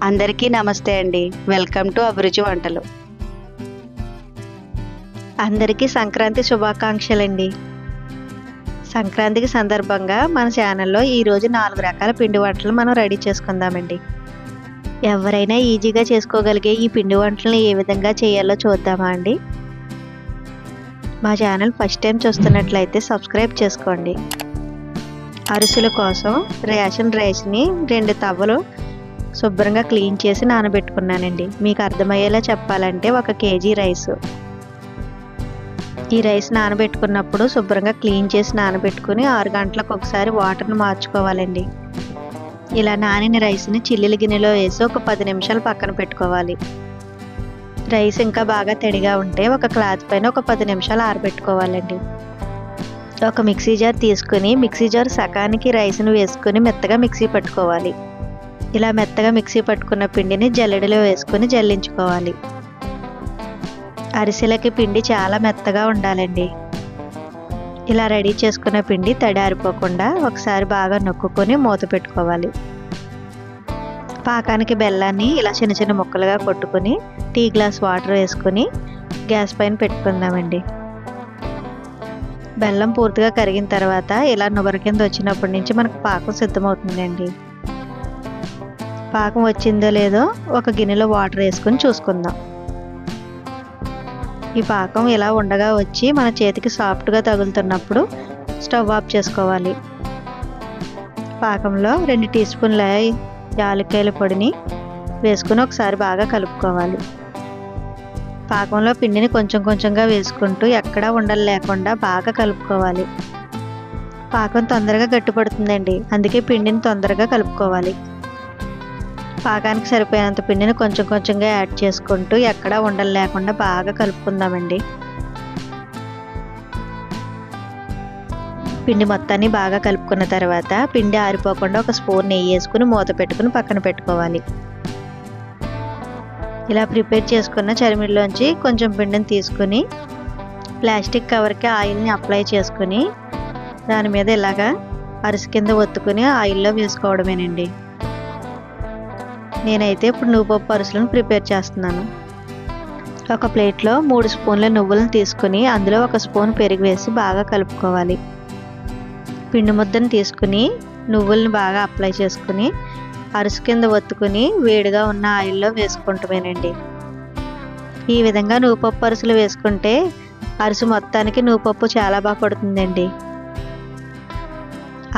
అందరికీ నమస్తే అండి. వెల్కమ్ టు అభిరుచి వంటలు. అందరికీ సంక్రాంతి శుభాకాంక్షలండి. సంక్రాంతికి సందర్భంగా మన ఛానల్లో ఈరోజు 4 రకాల పిండి వంటలు మనం రెడీ చేసుకుందామండి. ఎవరైనా ఈజీగా చేసుకోగలిగే ఈ పిండి వంటలను ఏ విధంగా చేయాలో చూద్దామా అండి? మా ఛానల్ ఫస్ట్ టైం చూస్తున్నట్లయితే సబ్స్క్రైబ్ చేసుకోండి. అరిసెల కోసం రేషన్ రైస్ని 2 తవ్వలు శుభ్రంగా క్లీన్ చేసి నానబెట్టుకున్నానండి. మీకు అర్థమయ్యేలా చెప్పాలంటే 1 కేజీ రైస్. ఈ రైస్ నానబెట్టుకున్నప్పుడు శుభ్రంగా క్లీన్ చేసి నానబెట్టుకుని 6 గంటలకు ఒకసారి వాటర్ని మార్చుకోవాలండి. ఇలా నానిన రైస్ని చిల్లుల గిన్నెలో వేసి ఒక 10 నిమిషాలు పక్కన పెట్టుకోవాలి. రైస్ ఇంకా బాగా తడిగా ఉంటే ఒక క్లాత్ పైన ఒక 10 నిమిషాలు ఆరబెట్టుకోవాలండి. ఒక మిక్సీ జార్ తీసుకుని మిక్సీ జార్ సగానికి రైస్ను వేసుకుని మెత్తగా మిక్సీ పట్టుకోవాలి. ఇలా మెత్తగా మిక్సీ పట్టుకున్న పిండిని జల్లెడలో వేసుకుని జల్లించుకోవాలి. అరిసెలకి పిండి చాలా మెత్తగా ఉండాలండి. ఇలా రెడీ చేసుకున్న పిండి తడారిపోకుండా ఒకసారి బాగా నొక్కుకొని మూత పెట్టుకోవాలి. పాకానికి బెల్లాన్ని ఇలా చిన్న చిన్న ముక్కలుగా కొట్టుకుని టీ గ్లాస్ వాటర్ వేసుకుని గ్యాస్ పైన పెట్టుకుందామండి. బెల్లం పూర్తిగా కరిగిన తర్వాత ఇలా నువ్వర కింద వచ్చినప్పటి నుంచి మనకు పాకం సిద్ధమవుతుందండి. పాకం వచ్చిందో లేదో ఒక గిన్నెలో వాటర్ వేసుకొని చూసుకుందాం. ఈ పాకం ఇలా ఉండగా వచ్చి మన చేతికి సాఫ్ట్గా తగులుతున్నప్పుడు స్టవ్ ఆఫ్ చేసుకోవాలి. పాకంలో 2 టీ స్పూన్ల యాలక్కాయల పొడిని వేసుకుని ఒకసారి బాగా కలుపుకోవాలి. పాకంలో పిండిని కొంచెం కొంచెంగా వేసుకుంటూ ఎక్కడా ఉండలు లేకుండా బాగా కలుపుకోవాలి. పాకం తొందరగా గట్టిపడుతుందండి, అందుకే పిండిని తొందరగా కలుపుకోవాలి. పాకానికి సరిపోయినంత పిండిని కొంచెం కొంచెంగా యాడ్ చేసుకుంటూ ఎక్కడా ఉండలు లేకుండా బాగా కలుపుకుందామండి. పిండి మొత్తాన్ని బాగా కలుపుకున్న తర్వాత పిండి ఆరిపోకుండా ఒక స్పూన్ నెయ్యి వేసుకుని మూత పెట్టుకుని పక్కన పెట్టుకోవాలి. ఇలా ప్రిపేర్ చేసుకున్న చరిమిడిలోంచి కొంచెం పిండిని తీసుకుని ప్లాస్టిక్ కవర్కి ఆయిల్ని అప్లై చేసుకుని దాని మీద ఇలాగా అరిసె కింద ఒత్తుకుని ఆయిల్లో వేసుకోవడమేనండి. నేనైతే ఇప్పుడు నువ్వుపప్పు అరిసెలను ప్రిపేర్ చేస్తున్నాను. ఒక ప్లేట్లో 3 స్పూన్ల నువ్వులను తీసుకుని అందులో 1 స్పూన్ పెరుగు వేసి బాగా కలుపుకోవాలి. పిండి ముద్దను తీసుకుని నువ్వులను బాగా అప్లై చేసుకుని అరిసె కింద ఒత్తుకుని వేడిగా ఉన్న ఆయిల్లో వేసుకుంటామేనండి. ఈ విధంగా నువ్వుపప్పు అరిసెలు వేసుకుంటే అరిసె మొత్తానికి నువ్వుపప్పు చాలా బాగా పడుతుందండి.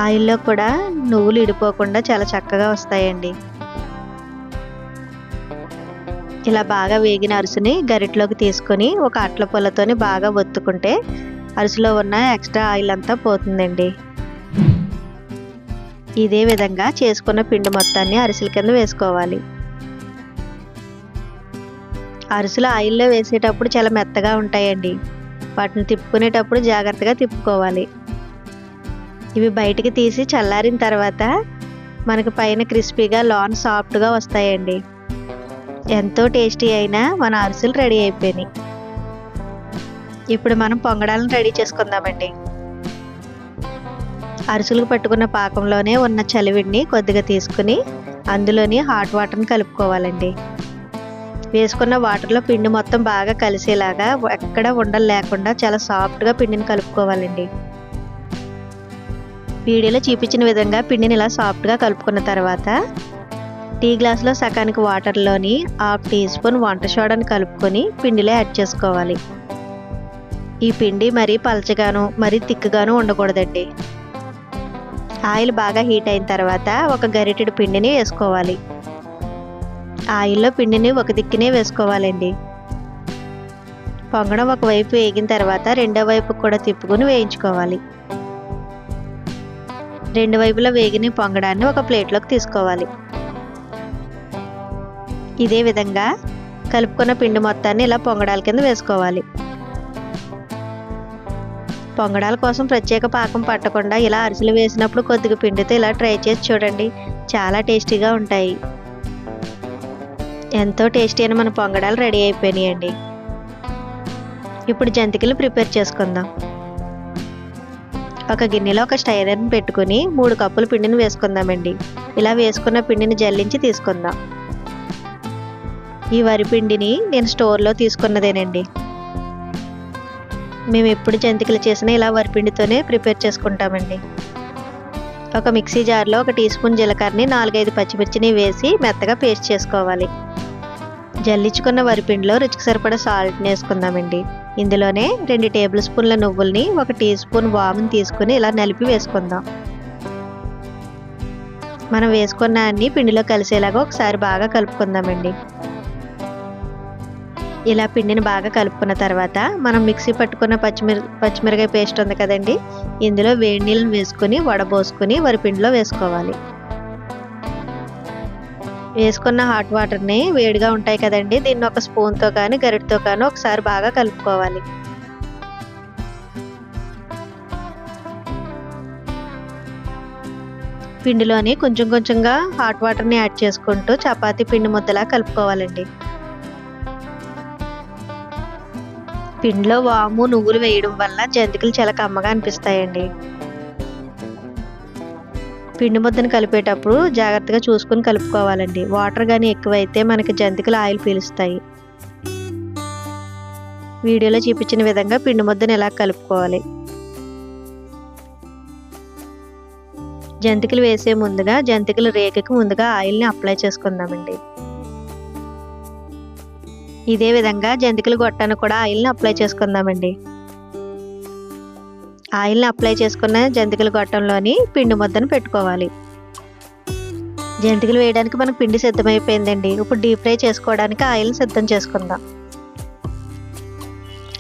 ఆయిల్లో కూడా నువ్వులు ఇడిపోకుండా చాలా చక్కగా వస్తాయండి. ఇలా బాగా వేగిన అరిసెని గరిటలోకి తీసుకొని ఒక అట్ల పుల్లతోని బాగా ఒత్తుకుంటే అరిసెలో ఉన్న ఎక్స్ట్రా ఆయిల్ అంతా పోతుందండి. ఇదే విధంగా చేసుకున్న పిండి మొత్తాన్ని అరిసెల కింద వేసుకోవాలి. అరిసెలు ఆయిల్లో వేసేటప్పుడు చాలా మెత్తగా ఉంటాయండి. వాటిని తిప్పుకునేటప్పుడు జాగ్రత్తగా తిప్పుకోవాలి. ఇవి బయటికి తీసి చల్లారిన తర్వాత మనకు పైన క్రిస్పీగా లోన సాఫ్ట్గా వస్తాయండి. ఎంతో టేస్టీ అయిన మన అరిసెలు రెడీ అయిపోయినాయి. ఇప్పుడు మనం పొంగడాలను రెడీ చేసుకుందామండి. అరిసెలకు పట్టుకున్న పాకంలోనే ఉన్న చలివిడిని కొద్దిగా తీసుకుని అందులోని హాట్ వాటర్ని కలుపుకోవాలండి. వేసుకున్న వాటర్లో పిండి మొత్తం బాగా కలిసేలాగా ఎక్కడ ఉండలు లేకుండా చాలా సాఫ్ట్గా పిండిని కలుపుకోవాలండి. వీడియోలో చూపించిన విధంగా పిండిని ఇలా సాఫ్ట్గా కలుపుకున్న తర్వాత టీ గ్లాసులో సగానికి వాటర్లోని 1/2 టీ స్పూన్ వంట సోడాని కలుపుకొని పిండిలో యాడ్ చేసుకోవాలి. ఈ పిండి మరీ పలచగాను మరీ తిక్కుగాను ఉండకూడదండి. ఆయిల్ బాగా హీట్ అయిన తర్వాత ఒక గరిటెడు పిండిని వేసుకోవాలి. ఆయిల్లో పిండిని ఒక దిక్కునే వేసుకోవాలండి. పొంగడం ఒకవైపు వేగిన తర్వాత రెండో వైపు కూడా తిప్పుకొని వేయించుకోవాలి. 2 వైపులా వేగిన పొంగడాన్ని ఒక ప్లేట్లోకి తీసుకోవాలి. ఇదే విధంగా కలుపుకున్న పిండి మొత్తాన్ని ఇలా పొంగడాల కింద వేసుకోవాలి. పొంగడాల కోసం ప్రత్యేక పాకం పట్టకుండా ఇలా అరిసెలు వేసినప్పుడు కొద్దిగా పిండితో ఇలా ట్రై చేసి చూడండి, చాలా టేస్టీగా ఉంటాయి. ఎంతో టేస్టీ అయిన మన పొంగడాలు రెడీ అయిపోయినాయండి. ఇప్పుడు జంతికలు ప్రిపేర్ చేసుకుందాం. ఒక గిన్నెలో ఒక స్టైరర్ని పెట్టుకుని 3 కప్పుల పిండిని వేసుకుందామండి. ఇలా వేసుకున్న పిండిని జల్లించి తీసుకుందాం. ఈ వరిపిండిని నేను స్టోర్లో తీసుకున్నదేనండి. మేము ఎప్పుడు జంతికలు చేసినా ఇలా వరిపిండితోనే ప్రిపేర్ చేసుకుంటామండి. ఒక మిక్సీ జార్లో 1 టీ స్పూన్ జీలకర్రని 4-5 పచ్చిమిర్చిని వేసి మెత్తగా పేస్ట్ చేసుకోవాలి. జల్లించుకున్న వరిపిండిలో రుచికి సరిపడా సాల్ట్ని వేసుకుందామండి. ఇందులోనే 2 టేబుల్ స్పూన్ల నువ్వుల్ని 1 టీ స్పూన్ వాముని తీసుకుని ఇలా నలిపి వేసుకుందాం. మనం వేసుకున్న అన్ని పిండిలో కలిసేలాగా ఒకసారి బాగా కలుపుకుందామండి. ఇలా పిండిని బాగా కలుపుకున్న తర్వాత మనం మిక్సీ పట్టుకున్న పచ్చిమిరకాయ పేస్ట్ ఉంది కదండి, ఇందులో వేడి నీళ్ళని వేసుకుని వడబోసుకుని వరిపిండిలో వేసుకోవాలి. వేసుకున్న హాట్ వాటర్ని వేడిగా ఉంటాయి కదండి, దీన్ని ఒక స్పూన్తో కానీ గరిటెతో కానీ ఒకసారి బాగా కలుపుకోవాలి. పిండిలోని కొంచెం కొంచెంగా హాట్ వాటర్ని యాడ్ చేసుకుంటూ చపాతీ పిండి ముద్దలా కలుపుకోవాలండి. పిండిలో వాము నువ్వులు వేయడం వల్ల జంతికలు చాలా కమ్మగా అనిపిస్తాయండి. పిండి ముద్దను కలిపేటప్పుడు జాగ్రత్తగా చూసుకుని కలుపుకోవాలండి. వాటర్ కానీ ఎక్కువైతే మనకి జంతికలు ఆయిల్ పీలుస్తాయి. వీడియోలో చూపించిన విధంగా పిండి ముద్దను ఎలా కలుపుకోవాలి. జంతికలు వేసే ముందుగా జంతికలు రేఖకి ముందుగా ఆయిల్ని అప్లై చేసుకుందామండి. ఇదే విధంగా జంతికలు గొట్టాను కూడా ఆయిల్ని అప్లై చేసుకుందామండి. ఆయిల్ని అప్లై చేసుకున్న జంతికలు గొట్టంలోని పిండి ముద్దను పెట్టుకోవాలి. జంతికలు వేయడానికి మనకు పిండి సిద్ధమైపోయిందండి. ఇప్పుడు డీప్ ఫ్రై చేసుకోవడానికి ఆయిల్ని సిద్ధం చేసుకుందాం.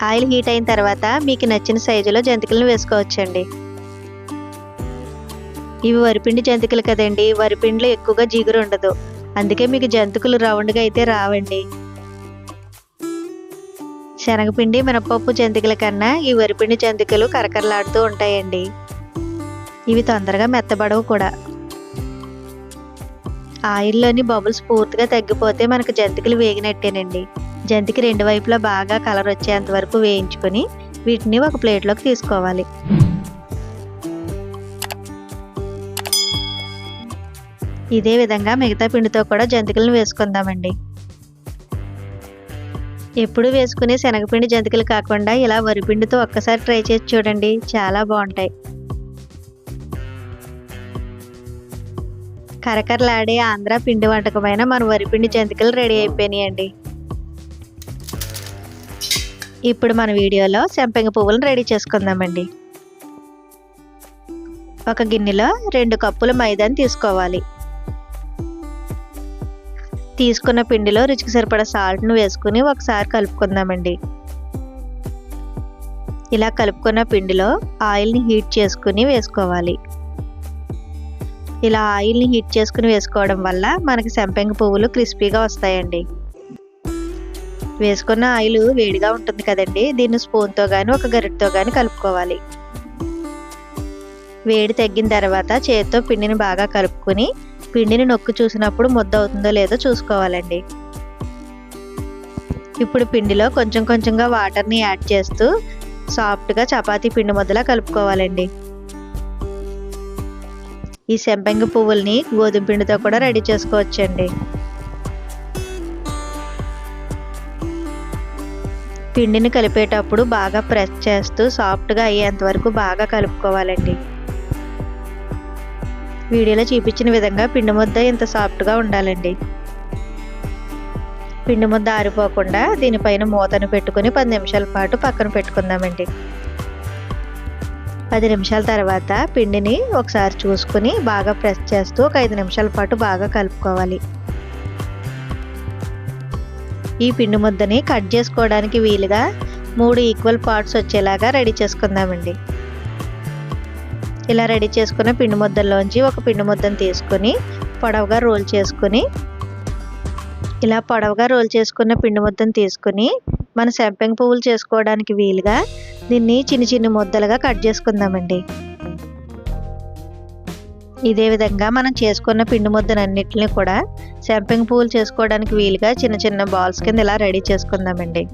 ఆయిల్ హీట్ అయిన తర్వాత మీకు నచ్చిన సైజులో జంతికలను వేసుకోవచ్చండి. ఇవి వరిపిండి జంతికలు కదండి, వరిపిండిలో ఎక్కువగా జిగురు ఉండదు, అందుకే మీకు జంతికలు రౌండ్గా అయితే రావండి. శనగపిండి మినపప్పు జంతికల కన్నా ఈ వరిపిండి జంతికలు కరకరలాడుతూ ఉంటాయండి. ఇవి తొందరగా మెత్తబడవు కూడా. ఆయిల్లోని బబుల్స్ పూర్తిగా తగ్గిపోతే మనకు జంతికలు వేగినట్టేనండి. జంతికి 2 వైపులా బాగా కలర్ వచ్చేంత వరకు వేయించుకొని వీటిని ఒక ప్లేట్లోకి తీసుకోవాలి. ఇదే విధంగా మిగతా పిండితో కూడా జంతికలను వేసుకుందామండి. ఎప్పుడు వేసుకునే శనగపిండి జంతికలు కాకుండా ఇలా వరిపిండితో ఒక్కసారి ట్రై చేసి చూడండి, చాలా బాగుంటాయి. కరకరలాడే ఆంధ్ర పిండి వంటకమైన మన వరిపిండి జంతికలు రెడీ అయిపోయినాయండి. ఇప్పుడు మన వీడియోలో సంపెంగ పువ్వులను రెడీ చేసుకుందామండి. ఒక గిన్నెలో 2 కప్పుల మైదాని తీసుకోవాలి. తీసుకున్న పిండిలో రుచికి సరిపడా సాల్ట్ను వేసుకుని ఒకసారి కలుపుకుందామండి. ఇలా కలుపుకున్న పిండిలో ఆయిల్ని హీట్ చేసుకుని వేసుకోవాలి. ఇలా ఆయిల్ని హీట్ చేసుకుని వేసుకోవడం వల్ల మనకి సంపెంగ పువ్వులు క్రిస్పీగా వస్తాయండి. వేసుకున్న ఆయిల్ వేడిగా ఉంటుంది కదండి, దీన్ని స్పూన్తో కానీ ఒక గరిటెతో కానీ కలుపుకోవాలి. వేడి తగ్గిన తర్వాత చేతితో పిండిని బాగా కలుపుకొని పిండిని నొక్కి చూసినప్పుడు ముద్ద అవుతుందో లేదో చూసుకోవాలండి. ఇప్పుడు పిండిలో కొంచెం కొంచెంగా వాటర్ని యాడ్ చేస్తూ సాఫ్ట్గా చపాతీ పిండి ముద్దలా కలుపుకోవాలండి. ఈ సంపెంగ పువ్వుల్ని గోధుమ పిండితో కూడా రెడీ చేసుకోవచ్చండి. పిండిని కలిపేటప్పుడు బాగా ప్రెస్ చేస్తూ సాఫ్ట్గా అయ్యేంత వరకు బాగా కలుపుకోవాలండి. వీడియోలో చూపించిన విధంగా పిండి ముద్ద ఇంత సాఫ్ట్గా ఉండాలండి. పిండి ముద్ద ఆరిపోకుండా దీనిపైన మూతను పెట్టుకుని 10 నిమిషాల పాటు పక్కన పెట్టుకుందామండి. 10 నిమిషాల తర్వాత పిండిని ఒకసారి చూసుకుని బాగా ప్రెస్ చేస్తూ ఒక 5 నిమిషాల పాటు బాగా కలుపుకోవాలి. ఈ పిండి ముద్దని కట్ చేసుకోవడానికి వీలుగా 3 ఈక్వల్ పార్ట్స్ వచ్చేలాగా రెడీ చేసుకుందామండి. ఇలా రెడీ చేసుకున్న పిండి ముద్దల్లోంచి ఒక పిండి ముద్దను తీసుకొని పొడవుగా రోల్ చేసుకుని పిండి ముద్దను తీసుకుని మన సంపెంగ పువ్వులు చేసుకోవడానికి వీలుగా దీన్ని చిన్న చిన్న ముద్దలుగా కట్ చేసుకుందామండి. ఇదే విధంగా మనం చేసుకున్న పిండి ముద్దనన్నిటిని కూడా సంపెంగ పువ్వులు చేసుకోవడానికి వీలుగా చిన్న చిన్న బాల్స్ కింద ఇలా రెడీ చేసుకుందామండి.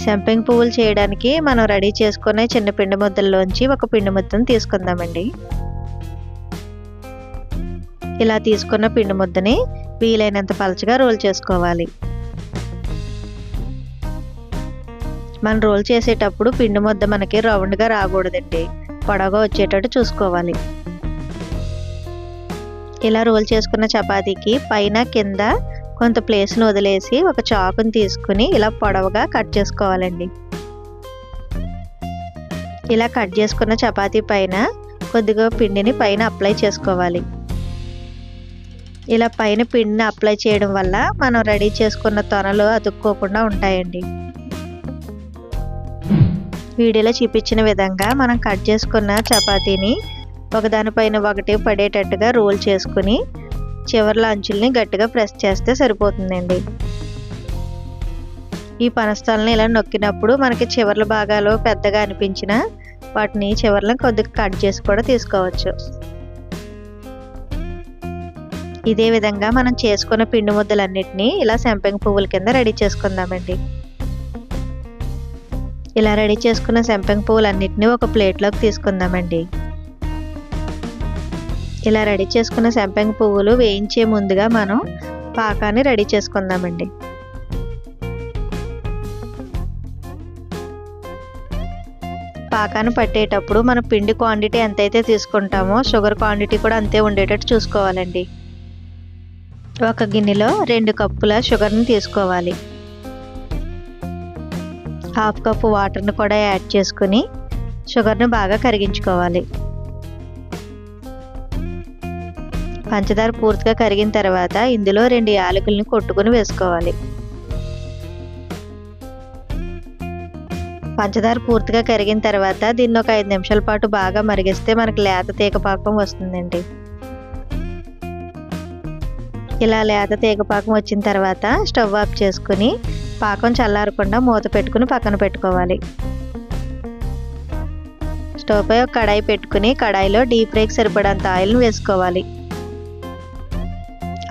సంపెంగ పువ్వులు చేయడానికి మనం రెడీ చేసుకునే చిన్న పిండి ముద్దల్లోంచి ఒక పిండి ముద్దను తీసుకుందామండి. ఇలా తీసుకున్న పిండి ముద్దని వీలైనంత పలచగా రోల్ చేసుకోవాలి. మనం రోల్ చేసేటప్పుడు పిండి ముద్ద మనకి రౌండ్గా రాకూడదండి, పొడవుగా వచ్చేటట్టు చూసుకోవాలి. ఇలా రోల్ చేసుకున్న చపాతీకి పైన కింద కొంత ప్లేస్ను వదిలేసి ఒక చాకుని తీసుకుని ఇలా పొడవుగా కట్ చేసుకోవాలండి. ఇలా కట్ చేసుకున్న చపాతీ పైన కొద్దిగా పిండిని పైన అప్లై చేసుకోవాలి. ఇలా పైన పిండిని అప్లై చేయడం వల్ల మనం రెడీ చేసుకున్న తొనలు అతుక్కోకుండా ఉంటాయండి. వీడియోలో చూపించిన విధంగా మనం కట్ చేసుకున్న చపాతీని ఒకదానిపైన ఒకటి పడేటట్టుగా రోల్ చేసుకుని చివర్ల అంచుల్ని గట్టిగా ప్రెస్ చేస్తే సరిపోతుందండి. ఈ పనస్తాలను ఇలా నొక్కినప్పుడు మనకి చివర్ల భాగాలు పెద్దగా అనిపించినా వాటిని చివర్లను కొద్దిగా కట్ చేసి కూడా తీసుకోవచ్చు. ఇదే విధంగా మనం చేసుకున్న పిండి ముద్దలన్నిటినీ ఇలా సంపెంగ పువ్వుల కింద రెడీ చేసుకుందామండి. ఇలా రెడీ చేసుకున్న సంపెంగ పువ్వులన్నిటినీ ఒక ప్లేట్లోకి తీసుకుందామండి. ఇలా రెడీ చేసుకున్న సంపెంగ పువ్వులు వేయించే ముందుగా మనం పాకాన్ని రెడీ చేసుకుందామండి. పాకాన్ని పట్టేటప్పుడు మన పిండి క్వాంటిటీ ఎంతైతే తీసుకుంటామో షుగర్ క్వాంటిటీ కూడా అంతే ఉండేటట్టు చూసుకోవాలండి. ఒక గిన్నెలో 2 కప్పుల షుగర్ని తీసుకోవాలి. హాఫ్ కప్పు వాటర్ని కూడా యాడ్ చేసుకుని షుగర్ని బాగా కరిగించుకోవాలి. పంచదార పూర్తిగా కరిగిన తర్వాత ఇందులో 2 యాలకుల్ని కొట్టుకుని వేసుకోవాలి. పంచదార పూర్తిగా కరిగిన తర్వాత దీన్ని ఒక 5 నిమిషాల పాటు బాగా మరిగిస్తే మనకి లేత తీగ పాకం వస్తుందండి. ఇలా లేత తీగ పాకం వచ్చిన తర్వాత స్టవ్ ఆఫ్ చేసుకుని పాకం చల్లారకుండా మూత పెట్టుకుని పక్కన పెట్టుకోవాలి. స్టవ్ పై ఒక కడాయి పెట్టుకుని కడాయిలో డీప్ ఫ్రైకి సరిపడంత ఆయిల్ని వేసుకోవాలి.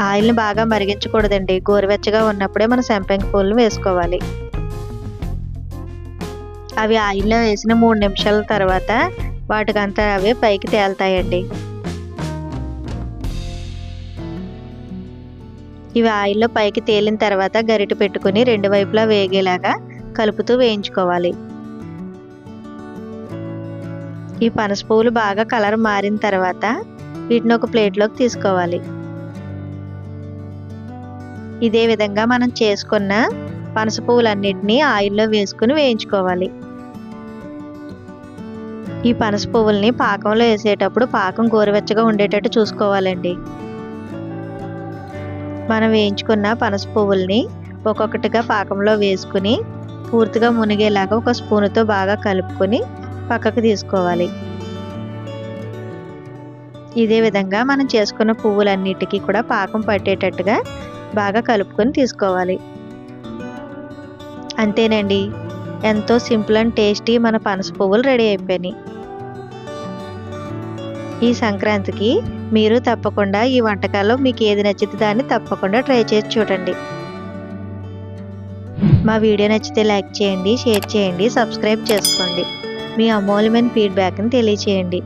ఆయిల్ని బాగా మరిగించకూడదండి, గోరువెచ్చగా ఉన్నప్పుడే మన సంపెంగ పువ్వులను వేసుకోవాలి. అవి ఆయిల్లో వేసిన 3 నిమిషాల తర్వాత వాటికంతా అవే పైకి తేలుతాయండి. ఇవి ఆయిల్లో పైకి తేలిన తర్వాత గరిటె పెట్టుకుని 2 వైపులా వేగేలాగా కలుపుతూ వేయించుకోవాలి. ఈ పనస పువ్వులు బాగా కలర్ మారిన తర్వాత వీటిని ఒక ప్లేట్లోకి తీసుకోవాలి. ఇదే విధంగా మనం చేసుకున్న పనస పువ్వులన్నిటినీ ఆయిల్లో వేసుకుని వేయించుకోవాలి. ఈ పనస పువ్వుల్ని పాకంలో వేసేటప్పుడు పాకం గోరువెచ్చగా ఉండేటట్టు చూసుకోవాలండి. మనం వేయించుకున్న పనస పువ్వుల్ని ఒక్కొక్కటిగా పాకంలో వేసుకుని పూర్తిగా మునిగేలాగా ఒక స్పూన్తో బాగా కలుపుకొని పక్కకు తీసుకోవాలి. ఇదే విధంగా మనం చేసుకున్న పువ్వులన్నిటికీ కూడా పాకం పట్టేటట్టుగా బాగా కలుపుకొని తీసుకోవాలి. అంతేనండి, ఎంతో సింపుల్ అండ్ టేస్టీ మన పనస పువ్వులు రెడీ అయిపోయినాయి. ఈ సంక్రాంతికి మీరు తప్పకుండా ఈ వంటకాల్లో మీకు ఏది నచ్చితే దాన్ని తప్పకుండా ట్రై చేసి చూడండి. మా వీడియో నచ్చితే లైక్ చేయండి, షేర్ చేయండి, సబ్స్క్రైబ్ చేసుకోండి. మీ అమూల్యమైన ఫీడ్బ్యాక్ని తెలియచేయండి.